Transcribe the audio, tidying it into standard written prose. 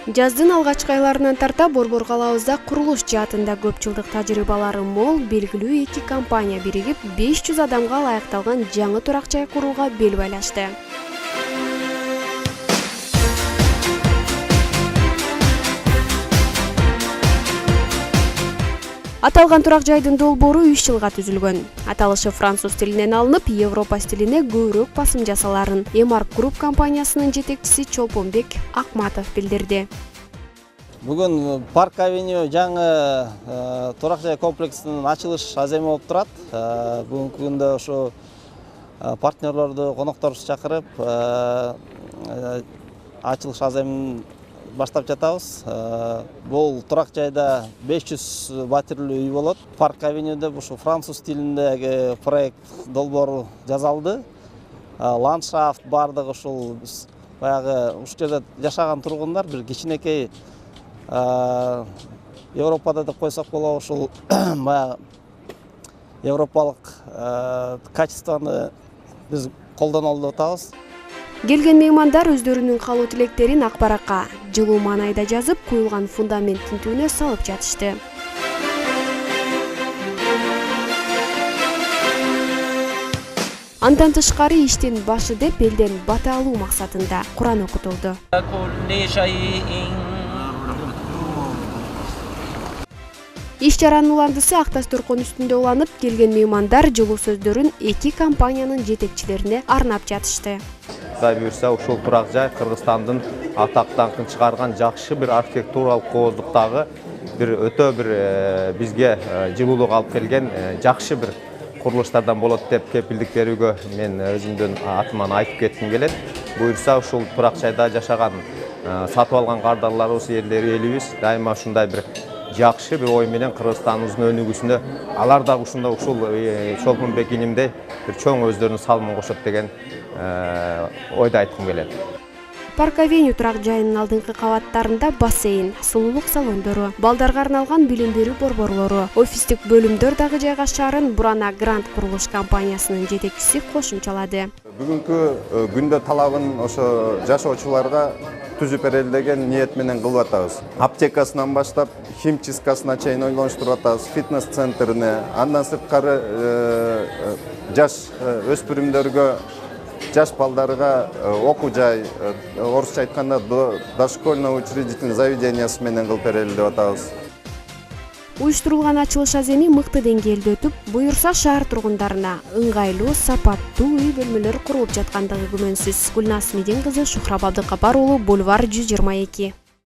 Жаздын алгачкы айларынан тарта Борбор калабызда курулуш жаатында көп жылдык тажрыйбалары мол, белгилүү 2 компания биригип 500 адамга ылайыкталган жаңы турак жай курууга бел байлашты. Аталган турак жайдын долбоору 3 жылга түзүлгөн. Аталышы француз тилинен алынып, Европа стилине көбүрөөк басым жасаларын Эмарк Групп компаниясынын жетекчиси Чолпонбек Акматов билдирди. Бүгүн Парк Авеню жаңы турак жай комплексинин ачылыш аземи болуп турат. Бүгүнкү күндө ушу партнерлорду, конокторду чакырып, ачылыш аземин баштап жатабыз. Бул турак жайда 500 батирлүү үй болот. Парк Авенюде ушу француз тилиндеги проект долбоору жазалды. Ландшафт бардыгы ушул баягы ушул жерде жашаган тургундар бир кичинекей Европада деп койсок болот, ушул баягы европалык качествоны биз колдонолу деп атабыз. Келген меймандар өздөрүнүн калуу тилектерин ак баракка, жылуу маанайда жазып, куюлган фундаменттин түбүнө салып жатышты. Андан тышкары иштин башы деп элден бата алуу максатында Куран окутулду. Иш чаранын уландысы ак дасторкон үстүндө уланып, келген меймандар жылуу сөздөрүн 2 компаниянын жетекчилерине арнап жатышты. Кудай буюрса, ушул турак жай Кыргызстандын атак даңкын чыгарган жакшы бир архитектуралык кооздуктагы бир өтө бир бизге жылуулук алып келген жакшы бир курулуштардан болот деп кепилдик берүүгө мен өзүмдүн атыман айтып кетким келет. Буюрса, ушул турак жайда жашаган, сатып алган кардарларыбыз, элибиз дайыма ушундай бир жакшы бир ой менен Кыргызстаныбыздын өнүгүүсүнө алар да ушундай ушул Чолпонбек инимдей бир чоң өздөрүнүн салымын кошот деген ойду айткым келет. Парк Авеню турак жайынын алдыңкы кабаттарында бассейн, сулуулук салондору, балдарга арналган билим берүү борборлору, офистик бөлүмдөр дагы жайгашаарын Бурана Грант курулуш компаниясынын жетекчиси кошумчалады. Бүгүнкү күндө талабын ошо жашоочуларга түзүп берели деген ниет менен кылып атабыз. Аптекасынан баштап химчисткасына чейин ойлонуштуруп атабыз, фитнес-центрине, андан сырткары жаш өспүрүмдөргө, жаш балдарга окуу жай, орусча айтканда дошкольный учредительный заведениясы менен кылып берели деп атабыз. Уюштурулган ачылыш аземи мыкты деңгээлде өтүп, буюрса шаар тургундарына ыңгайлуу, сапаттуу үй бөлмөлөр курулуп жаткандыгы күмөнсүз. Гүлназ Медин кызы, Шухраб Абдыкапар уулу, Бульвар 122.